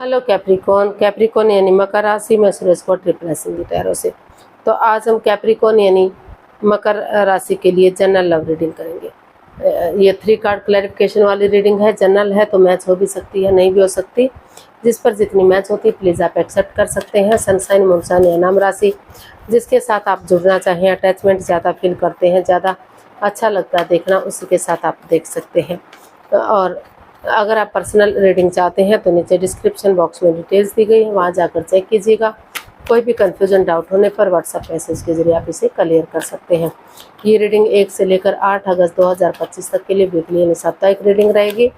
Hello Capricorn. Capricorn यानी मकर राशि में सूरज को ट्रिपल सिंह टैरो से। तो आज हम कैप्रिकॉन यानी मकर राशि के लिए जनरल लव रीडिंग करेंगे। ये 3 कार्ड क्लैरिफिकेशन वाली रीडिंग है। जनरल है तो मैच हो भी सकती है, नहीं भी हो सकती। जिस पर जितनी मैच होती है प्लीज़ आप एक्सेप्ट कर सकते हैं। सनसाइन, मूनसाइन या नाम राशि जिसके साथ आप जुड़ना चाहें, अटैचमेंट ज़्यादा फील करते हैं, ज़्यादा अच्छा लगता है देखना, उसी के साथ आप देख सकते हैं। और अगर आप पर्सनल रीडिंग चाहते हैं तो नीचे डिस्क्रिप्शन बॉक्स में डिटेल्स दी गई है, वहाँ जाकर चेक कीजिएगा। कोई भी कन्फ्यूजन, डाउट होने पर व्हाट्सएप मैसेज के जरिए आप इसे क्लियर कर सकते हैं। ये रीडिंग 1 से लेकर 8 अगस्त 2025 तक के लिए वीकली यानी साप्ताहिक रीडिंग रहेगी।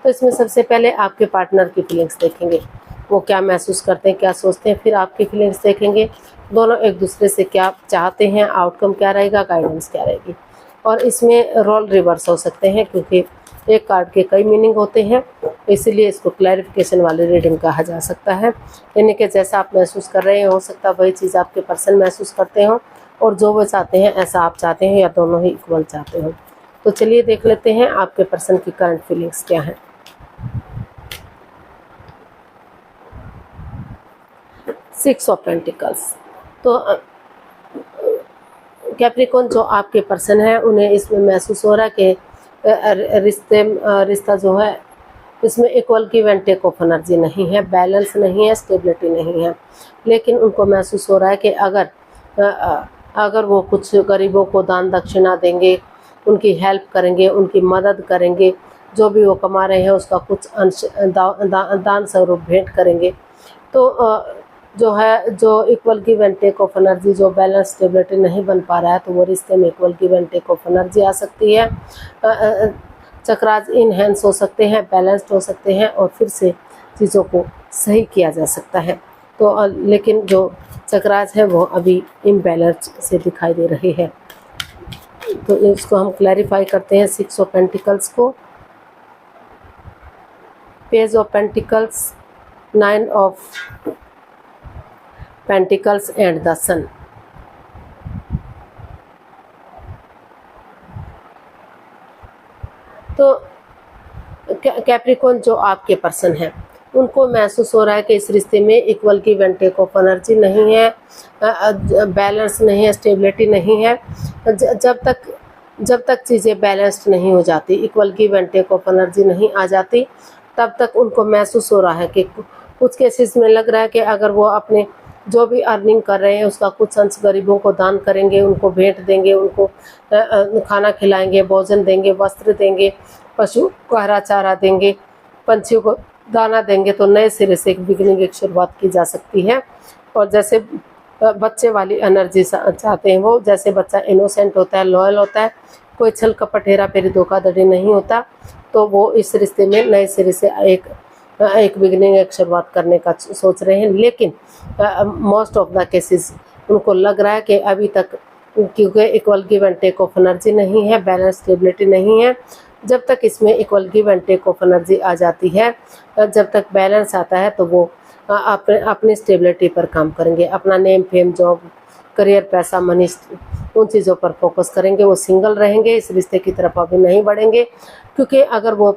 तो इसमें सबसे पहले आपके पार्टनर की फीलिंग्स देखेंगे, वो क्या महसूस करते हैं, क्या सोचते हैं। फिर आपकी फीलिंग्स देखेंगे, दोनों एक दूसरे से क्या चाहते हैं, आउटकम क्या रहेगा, गाइडेंस क्या रहेगी। और इसमें रोल रिवर्स हो सकते हैं क्योंकि एक कार्ड के कई मीनिंग होते हैं, इसीलिए इसको क्लैरिफिकेशन वाली रीडिंग कहा जा सकता है। यानी कि जैसा आप महसूस कर रहे हैं हो सकता है वही चीज़ आपके पर्सन महसूस करते हो, और जो वो चाहते हैं ऐसा आप चाहते हैं, या दोनों ही इक्वल चाहते हो। तो चलिए देख लेते हैं आपके पर्सन की करंट फीलिंग्स क्या है। 6 ऑफ पेंटिकल्स। तो कैप्रिकॉन जो आपके पर्सन है उन्हें इसमें महसूस हो रहा है कि रिश्ता जो है इसमें equal give and take of energy नहीं है, बैलेंस नहीं है, स्टेबिलिटी नहीं है। लेकिन उनको महसूस हो रहा है कि अगर वो कुछ गरीबों को दान दक्षिणा देंगे, उनकी हेल्प करेंगे, उनकी मदद करेंगे, जो भी वो कमा रहे हैं उसका कुछ अंश दान स्वरूप भेंट करेंगे, तो जो है जो equal give and take of energy, जो बैलेंस स्टेबिलिटी नहीं बन पा रहा है, तो वो रिश्ते में equal give and take of energy आ सकती है। चक्रास इनहेंस हो सकते हैं, बैलेंस्ड हो सकते हैं, और फिर से चीज़ों को सही किया जा सकता है। तो लेकिन जो चक्रास है वो अभी इम्बैलेंस से दिखाई दे रही है। तो इसको हम क्लैरिफाई करते हैं 6 ऑफ पेंटिकल्स को। Page of pentacles, 9 of pentacles and the sun. तो कैप्रिकॉन जो आपके पर्सन है उनको महसूस हो रहा है कि इस रिश्ते में equal give and take of energy नहीं है, बैलेंस नहीं है, स्टेबिलिटी नहीं है। जब तक चीज़ें बैलेंस्ड नहीं हो जाती, equal give and take of energy नहीं आ जाती, तब तक उनको महसूस हो रहा है कि कुछ केसेस में लग रहा है कि अगर वो अपने जो भी अर्निंग कर रहे हैं उसका कुछ अंश गरीबों को दान करेंगे, उनको भेंट देंगे, उनको खाना खिलाएंगे, भोजन देंगे, वस्त्र देंगे, पशु को हरा चारा देंगे, पंछियों को दाना देंगे, तो नए सिरे से एक बिगनिंग, एक शुरुआत की जा सकती है। और जैसे बच्चे वाली एनर्जी चाहते हैं वो, जैसे बच्चा इनोसेंट होता है, लॉयल होता है, कोई छल कपट हेरा फेरी धोखाधड़ी नहीं होता, तो वो इस रिश्ते में नए सिरे से एक बिगनिंग, एक शुरुआत करने का सोच रहे हैं। लेकिन मोस्ट ऑफ द केसेस उनको लग रहा है कि अभी तक, क्योंकि equal give and take of energy नहीं है, बैलेंस स्टेबिलिटी नहीं है, जब तक इसमें equal give and take of energy आ जाती है, जब तक बैलेंस आता है, तो वो अपनी स्टेबिलिटी पर काम करेंगे, अपना नेम, फेम, जॉब, करियर, पैसा, मनी, उन चीज़ों पर फोकस करेंगे। वो सिंगल रहेंगे, इस रिश्ते की तरफ अभी नहीं बढ़ेंगे, क्योंकि अगर वो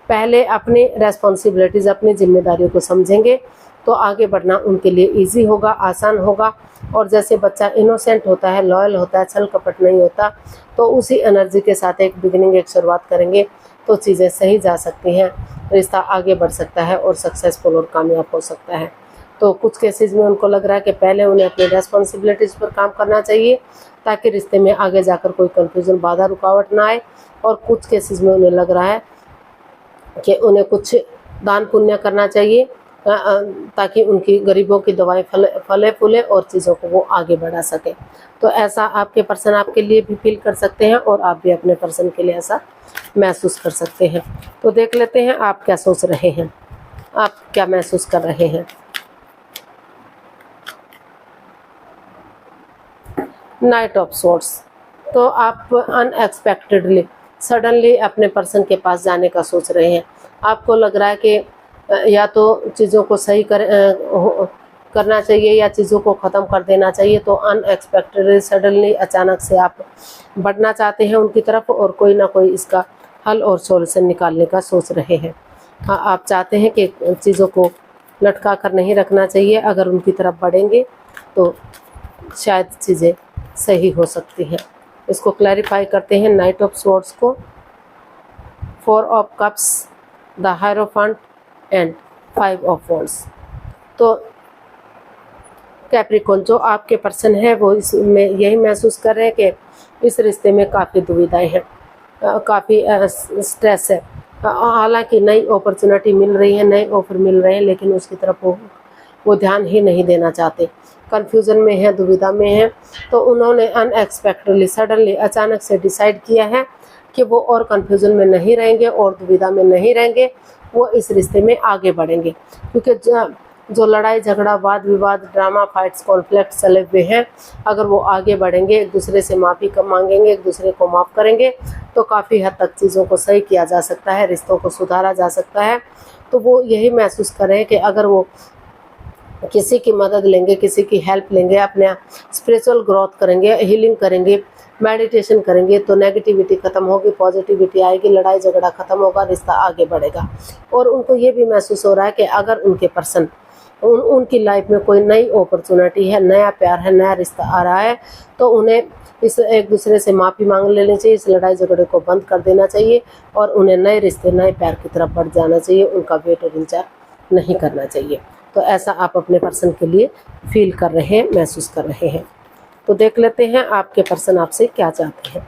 पहले अपनी रेस्पॉन्सिबिलिटीज़, अपनी जिम्मेदारियों को समझेंगे तो आगे बढ़ना उनके लिए इजी होगा, आसान होगा। और जैसे बच्चा इनोसेंट होता है, लॉयल होता है, छल कपट नहीं होता, तो उसी एनर्जी के साथ एक बिगिनिंग, एक शुरुआत करेंगे तो चीज़ें सही जा सकती हैं, रिश्ता आगे बढ़ सकता है और सक्सेसफुल और कामयाब हो सकता है। तो कुछ केसेस में उनको लग रहा है कि पहले उन्हें अपनी रेस्पॉन्सिबिलिटीज़ पर काम करना चाहिए ताकि रिश्ते में आगे जाकर कोई कन्फ्यूज़न, बाधा, रुकावट ना आए। और कुछ केसेस में उन्हें लग रहा है कि उन्हें कुछ दान पुण्य करना चाहिए ताकि उनकी गरीबों की दवाएं फले फूले और चीज़ों को वो आगे बढ़ा सके। तो ऐसा आपके पर्सन आपके लिए भी फील कर सकते हैं और आप भी अपने पर्सन के लिए ऐसा महसूस कर सकते हैं। तो देख लेते हैं आप क्या सोच रहे हैं, आप क्या महसूस कर रहे हैं। Night of sorts. तो आप अनएक्सपेक्टेडली, सडनली अपने पर्सन के पास जाने का सोच रहे हैं। आपको लग रहा है कि या तो चीज़ों को सही करना चाहिए या चीज़ों को ख़त्म कर देना चाहिए। तो अनएक्सपेक्टेडली, सडनली, अचानक से आप बढ़ना चाहते हैं उनकी तरफ और कोई ना कोई इसका हल और सॉल्यूशन निकालने का सोच रहे हैं। हाँ, आप चाहते हैं कि चीज़ों को लटका कर नहीं रखना चाहिए। अगर उनकी तरफ बढ़ेंगे तो शायद चीज़ें सही हो सकती हैं। इसको क्लैरिफाई करते हैं नाइट ऑफ स्वॉर्ड्स को, 4 of cups, the hierophant and 5 of wands. तो कैप्रिकॉर्न जो आपके पर्सन है वो इसमें यही महसूस कर रहे हैं कि इस रिश्ते में काफ़ी दुविधाएं हैं, काफ़ी स्ट्रेस है। हालांकि नई अपॉर्चुनिटी मिल रही है, नए ऑफर मिल रहे हैं, लेकिन उसकी तरफ वो ध्यान ही नहीं देना चाहते। कन्फ्यूज़न में है, दुविधा में है। तो उन्होंने अनएक्सपेक्टेडली, सडनली, अचानक से डिसाइड किया है कि वो और कन्फ्यूज़न में नहीं रहेंगे और दुविधा में नहीं रहेंगे, वो इस रिश्ते में आगे बढ़ेंगे। क्योंकि जो लड़ाई झगड़ा, वाद विवाद, ड्रामा, फाइट्स, कॉन्फ्लिक्ट चले हुए हैं, अगर वो आगे बढ़ेंगे, एक दूसरे से माफ़ी मांगेंगे, एक दूसरे को माफ़ करेंगे, तो काफ़ी हद तक चीज़ों को सही किया जा सकता है, रिश्तों को सुधारा जा सकता है। तो वो यही महसूस करें कि अगर वो किसी की मदद लेंगे, किसी की हेल्प लेंगे, अपने स्पिरिचुअल ग्रोथ करेंगे, हीलिंग करेंगे, मेडिटेशन करेंगे, तो नेगेटिविटी खत्म होगी, पॉजिटिविटी आएगी, लड़ाई झगड़ा खत्म होगा, रिश्ता आगे बढ़ेगा। और उनको ये भी महसूस हो रहा है कि अगर उनके पर्सन उनकी लाइफ में कोई नई अपॉर्चुनिटी है, नया प्यार है, नया रिश्ता आ रहा है, तो उन्हें इस एक दूसरे से माफ़ी मांग लेनी चाहिए, इस लड़ाई झगड़े को बंद कर देना चाहिए और उन्हें नए रिश्ते, नए प्यार की तरफ बढ़ जाना चाहिए। उनका वेट और इंतजार नहीं करना चाहिए। तो ऐसा आप अपने पर्सन के लिए फील कर रहे हैं, महसूस कर रहे हैं। तो देख लेते हैं आपके पर्सन आपसे क्या चाहते हैं।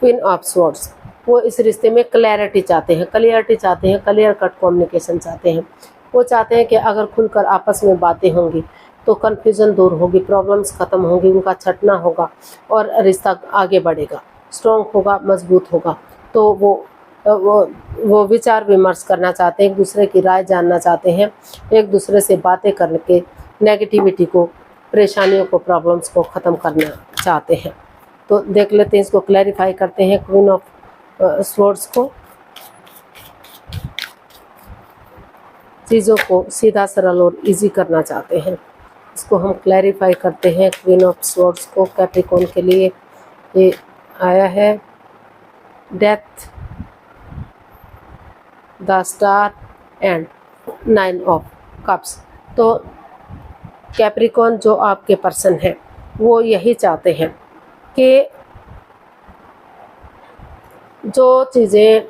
क्वीन ऑफ स्वॉर्ड्स, वो इस रिश्ते में क्लैरिटी चाहते हैं, क्लियरिटी चाहते हैं, क्लियर कट कम्युनिकेशन चाहते हैं। वो चाहते हैं कि अगर खुलकर आपस में बातें होंगी तो कन्फ्यूज़न दूर होगी, प्रॉब्लम्स खत्म होंगी, उनका छटना होगा और रिश्ता आगे बढ़ेगा, स्ट्रॉन्ग होगा, मजबूत होगा। तो वो विचार विमर्श करना चाहते हैं, एक दूसरे की राय जानना चाहते हैं, एक दूसरे से बातें करके नेगेटिविटी को, परेशानियों को, प्रॉब्लम्स को ख़त्म करना चाहते हैं। तो देख लेते हैं, इसको क्लैरिफाई करते हैं क्वीन ऑफ स्वॉर्ड्स को। चीज़ों को सीधा सरल और इजी करना चाहते हैं। इसको हम क्लैरिफाई करते हैं क्वीन ऑफ स्वॉर्ड्स को। कैप्रिकॉर्न के लिए ये आया है death, the star and 9 of cups. तो कैप्रिकॉर्न जो आपके पर्सन है वो यही चाहते हैं कि जो चीज़ें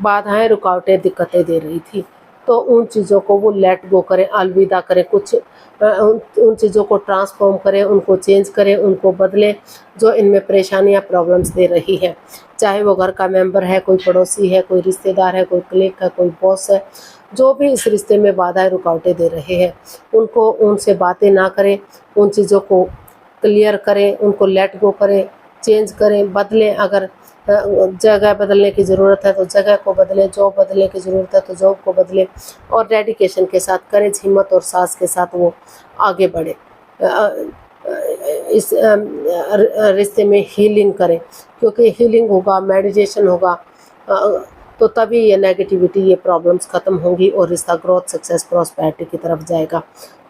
बाधाएं, रुकावटें, दिक्कतें दे रही थी, तो उन चीज़ों को वो लेट गो करें, अलविदा करें, कुछ उन चीज़ों को ट्रांसफॉर्म करें, उनको चेंज करें, उनको बदलें जो इनमें परेशानियां, प्रॉब्लम्स दे रही है। चाहे वो घर का मेंबर है, कोई पड़ोसी है, कोई रिश्तेदार है, कोई कलीग है, कोई बॉस है, जो भी इस रिश्ते में बाधाएं, रुकावटें दे रहे हैं, उनको उनसे बातें ना करें, उन चीज़ों को क्लियर करें, उनको लेट गो करें, चेंज करें, बदलें। अगर जगह बदलने की ज़रूरत है तो जगह को बदलें, जॉब बदलने की ज़रूरत है तो जॉब को बदलें और डेडिकेशन के साथ, करेज, हिम्मत और साहस के साथ वो आगे बढ़े। इस रिश्ते में हीलिंग करें, क्योंकि हीलिंग होगा, मेडिटेशन होगा, तो तभी ये नेगेटिविटी, ये प्रॉब्लम्स ख़त्म होंगी और रिश्ता ग्रोथ, सक्सेस, प्रॉस्पेरिटी की तरफ जाएगा।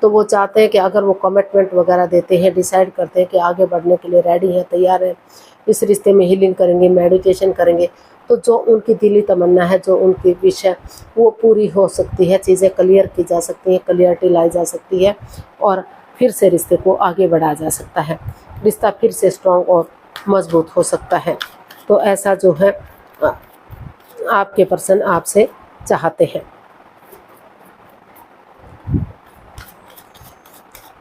तो वो चाहते हैं कि अगर वो कमिटमेंट वगैरह देते हैं, डिसाइड करते हैं कि आगे बढ़ने के लिए रेडी हैं, तैयार हैं, इस रिश्ते में हीलिंग करेंगे, मेडिटेशन करेंगे, तो जो उनकी दिली तमन्ना है, जो उनकी विश है, वो पूरी हो सकती है, चीज़ें क्लियर की जा सकती हैं, क्लियरिटी लाई जा सकती है और फिर से रिश्ते को आगे बढ़ाया जा सकता है, रिश्ता फिर से स्ट्रॉन्ग और मजबूत हो सकता है। तो ऐसा जो है आपके पर्सन आपसे चाहते हैं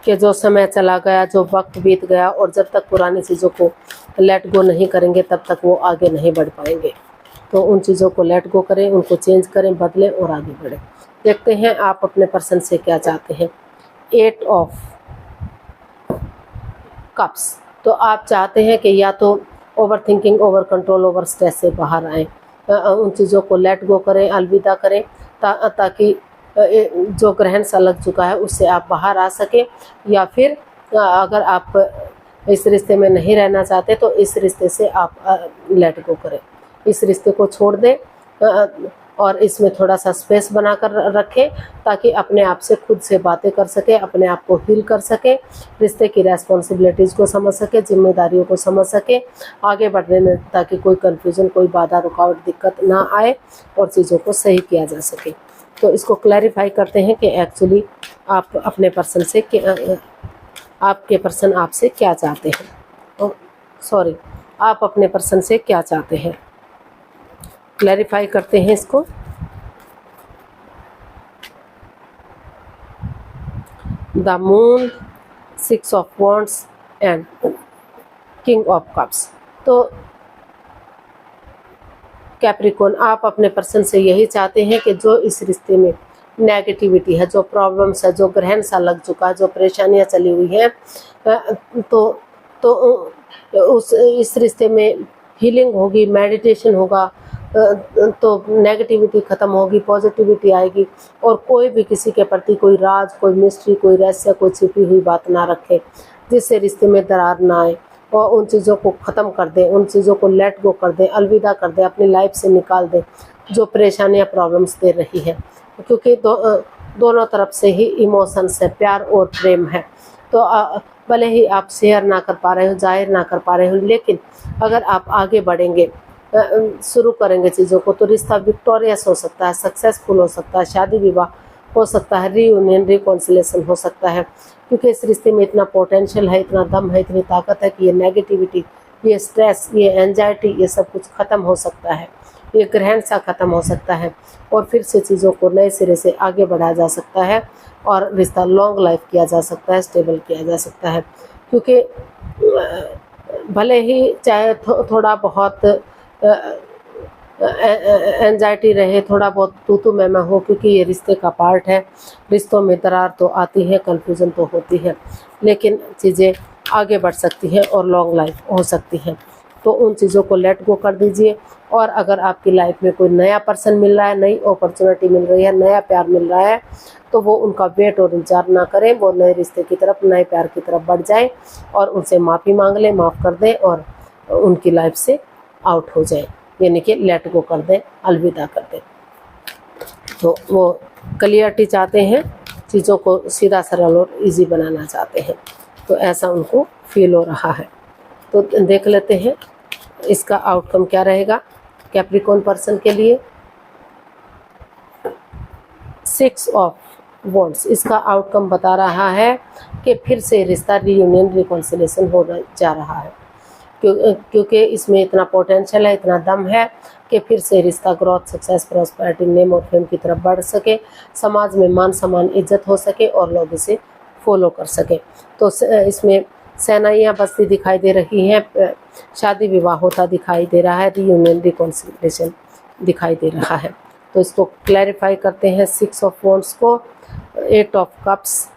कि जो समय चला गया, जो वक्त बीत गया और जब तक पुरानी चीज़ों को लेट गो नहीं करेंगे तब तक वो आगे नहीं बढ़ पाएंगे। तो उन चीज़ों को लेट गो करें, उनको चेंज करें, बदलें और आगे बढ़ें। देखते हैं आप अपने पर्सन से क्या चाहते हैं। 8 ऑफ कप्स, तो आप चाहते हैं कि या तो over thinking, over control, over stress से बाहर आएँ, उन चीज़ों को लेट गो करें, अलविदा करें, ताकि जो ग्रहण सा लग चुका है उससे आप बाहर आ सकें। या फिर अगर आप इस रिश्ते में नहीं रहना चाहते तो इस रिश्ते से आप लेट गो करें, इस रिश्ते को छोड़ दें, और इसमें थोड़ा सा स्पेस बनाकर रखें ताकि अपने आप से खुद से बातें कर सके, अपने आप को हील कर सके, रिश्ते की रेस्पॉन्सिबिलिटीज़ को समझ सके, जिम्मेदारियों को समझ सके आगे बढ़ने में, ताकि कोई कन्फ्यूजन, कोई बाधा, रुकावट, दिक्कत ना आए और चीज़ों को सही किया जा सके। तो इसको क्लैरिफाई करते हैं कि एक्चुअली आप अपने पर्सन से आपके पर्सन आपसे क्या चाहते हैं, सॉरी आप अपने पर्सन से क्या चाहते हैं। क्लैरिफाई करते हैं इसको। The moon, 6 of wands and king of cups. तो कैप्रिकॉर्न, आप अपने पर्सन से यही चाहते हैं कि जो इस रिश्ते में नेगेटिविटी है, जो प्रॉब्लम्स है, जो ग्रहण सा लग चुका है, जो परेशानियां चली हुई हैं, तो इस रिश्ते में हीलिंग होगी, मेडिटेशन होगा, तो नेगेटिविटी ख़त्म होगी, पॉजिटिविटी आएगी और कोई भी किसी के प्रति कोई राज, कोई मिस्ट्री, कोई रहस्य, कोई छिपी हुई बात ना रखे जिससे रिश्ते में दरार ना आए, और उन चीज़ों को ख़त्म कर दें, उन चीज़ों को लेट गो कर दें, अलविदा कर दें, अपनी लाइफ से निकाल दें जो परेशानियां, प्रॉब्लम्स दे रही है। क्योंकि दोनों तरफ से ही इमोशंस है, प्यार और प्रेम है। तो भले ही आप शेयर ना कर पा रहे हो, जाहिर ना कर पा रहे हो, लेकिन अगर आप आगे बढ़ेंगे, शुरू करेंगे चीज़ों को, तो रिश्ता विक्टोरियस हो सकता है, सक्सेसफुल हो सकता है, शादी विवाह हो सकता है, रीयूनियन, रिकॉन्सिलेशन हो सकता है। क्योंकि इस रिश्ते में इतना पोटेंशियल है, इतना दम है, इतनी ताकत है कि ये नेगेटिविटी, ये स्ट्रेस, ये एंजाइटी, ये सब कुछ ख़त्म हो सकता है, ये ग्रहण सा ख़त्म हो सकता है और फिर से चीज़ों को नए सिरे से आगे बढ़ाया जा सकता है और रिश्ता लॉन्ग लाइफ किया जा सकता है, स्टेबल किया जा सकता है। क्योंकि भले ही चाहे थोड़ा बहुत एंजाइटी रहे, थोड़ा बहुत तू मैं हो, क्योंकि ये रिश्ते का पार्ट है। रिश्तों में दरार तो आती है, कन्फ्यूज़न तो होती है, लेकिन चीज़ें आगे बढ़ सकती हैं और लॉन्ग लाइफ हो सकती हैं। तो उन चीज़ों को लेट गो कर दीजिए। और अगर आपकी लाइफ में कोई नया पर्सन मिल रहा है, नई अपॉर्चुनिटी मिल रही है, नया प्यार मिल रहा है, तो वो उनका वेट और इंतजार ना करें, वो नए रिश्ते की तरफ, नए प्यार की तरफ बढ़ जाए और उनसे माफ़ी मांग लें, माफ़ कर दें और उनकी लाइफ से आउट हो जाए, यानी कि लेट गो कर दें, अलविदा कर दें। तो वो क्लियरिटी चाहते हैं, चीज़ों को सीधा सरल और इजी बनाना चाहते हैं, तो ऐसा उनको फील हो रहा है। तो देख लेते हैं इसका आउटकम क्या रहेगा कैप्रिकॉर्न पर्सन के लिए। 6 ऑफ वॉन्ड्स, इसका आउटकम बता रहा है कि फिर से रिश्ता रीयूनियन, रिकॉन्सिलेशन हो जा रहा है, क्योंकि इसमें इतना पोटेंशियल है, इतना दम है कि फिर से रिश्ता ग्रोथ, सक्सेस, प्रॉस्पेरिटी, नेम और फेम की तरफ बढ़ सके, समाज में मान सम्मान, इज्जत हो सके और लोग इसे फॉलो कर सके। तो इसमें सेनाइयाँ बसती दिखाई दे रही हैं, शादी विवाह होता दिखाई दे रहा है, रीयूनियन, रिकॉन्सिलेशन दिखाई दे रहा है। तो इसको क्लैरिफाई करते हैं 6 ऑफ वॉन्ड्स को, 8 of cups,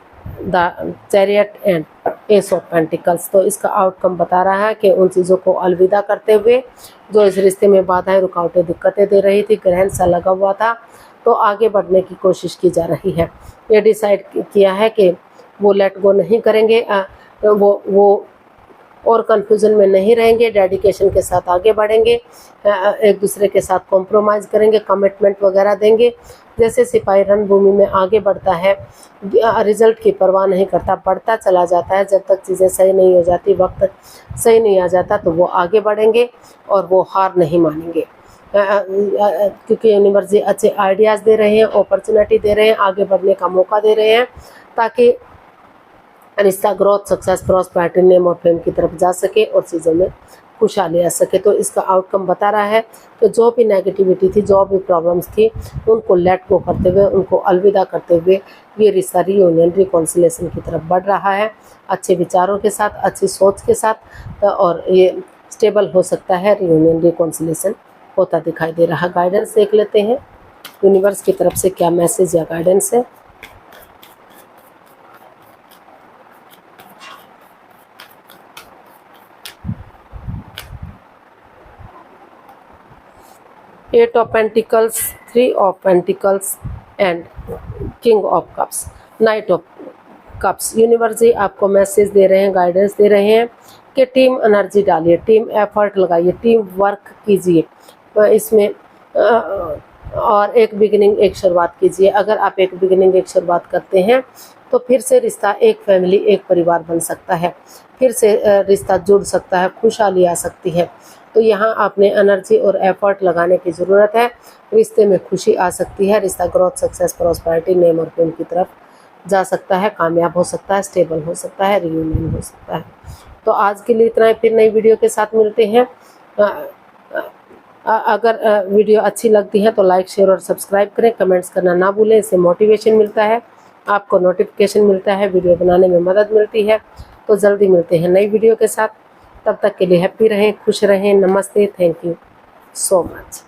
the chariot and S of pentacles. तो इसका आउटकम बता रहा है कि उन चीज़ों को अलविदा करते हुए जो इस रिश्ते में बाधाएं, रुकावटें, दिक्कतें दे रही थी, ग्रहण सा लगा हुआ था, तो आगे बढ़ने की कोशिश की जा रही है। ये डिसाइड किया है कि वो लेट गो नहीं करेंगे, वो और कन्फ्यूज़न में नहीं रहेंगे, डेडिकेशन के साथ आगे बढ़ेंगे, एक दूसरे के साथ कॉम्प्रोमाइज़ करेंगे, कमिटमेंट वगैरह देंगे। जैसे सिपाही रणभूमि में आगे बढ़ता है, रिजल्ट की परवाह नहीं करता, बढ़ता चला जाता है, जब तक चीज़ें सही नहीं हो जाती, वक्त सही नहीं आ जाता, तो वो आगे बढ़ेंगे और वो हार नहीं मानेंगे। क्योंकि यूनिवर्स जी अच्छे आइडियाज़ दे रहे हैं, अपॉर्चुनिटी दे रहे हैं, आगे बढ़ने का मौका दे रहे हैं, ताकि रिश्ता ग्रोथ, सक्सेस, प्रॉस्पेरिटी, नेम और फेम की तरफ जा सके और चीज़ों में खुशहाली आ सके। तो इसका आउटकम बता रहा है कि जो भी नेगेटिविटी थी, जो भी प्रॉब्लम्स थी, उनको लेट गो करते हुए, उनको अलविदा करते हुए ये रिश्ता रीयूनियन, रिकॉन्सिलेशन की तरफ बढ़ रहा है, अच्छे विचारों के साथ, अच्छी सोच के साथ, और ये स्टेबल हो सकता है, रीयूनियन, रिकॉन्सिलेशन होता दिखाई दे रहा। गाइडेंस देख लेते हैं यूनिवर्स की तरफ से क्या मैसेज या गाइडेंस है। Eight of pentacles, 3 of pentacles and king of cups, knight of cups. Universe ji आपको मैसेज दे रहे हैं, गाइडेंस दे रहे हैं कि टीम एनर्जी डालिए, टीम एफर्ट लगाइए, टीम वर्क कीजिए। इसमें और एक बिगिनिंग, एक शुरुआत कीजिए। अगर आप एक बिगिनिंग, एक शुरुआत करते हैं तो फिर से रिश्ता, एक फैमिली, एक परिवार बन सकता है, फिर से रिश्ता जुड़ सकता है, खुशहाली आ सकती है। तो यहाँ आपने एनर्जी और एफर्ट लगाने की ज़रूरत है। रिश्ते में खुशी आ सकती है, रिश्ता ग्रोथ, सक्सेस, प्रॉस्पेरिटी, नेम और फेम की तरफ जा सकता है, कामयाब हो सकता है, स्टेबल हो सकता है, रियूनियन हो सकता है। तो आज के लिए इतना ही, फिर नई वीडियो के साथ मिलते हैं। अगर वीडियो अच्छी लगती है तो लाइक, शेयर और सब्सक्राइब करें। कमेंट्स करना ना भूलें, इससे मोटिवेशन मिलता है, आपको नोटिफिकेशन मिलता है, वीडियो बनाने में मदद मिलती है। तो जल्दी मिलते हैं नई वीडियो के साथ। तब तक के लिए हैप्पी रहें, खुश रहें। नमस्ते, थैंक यू सो मच।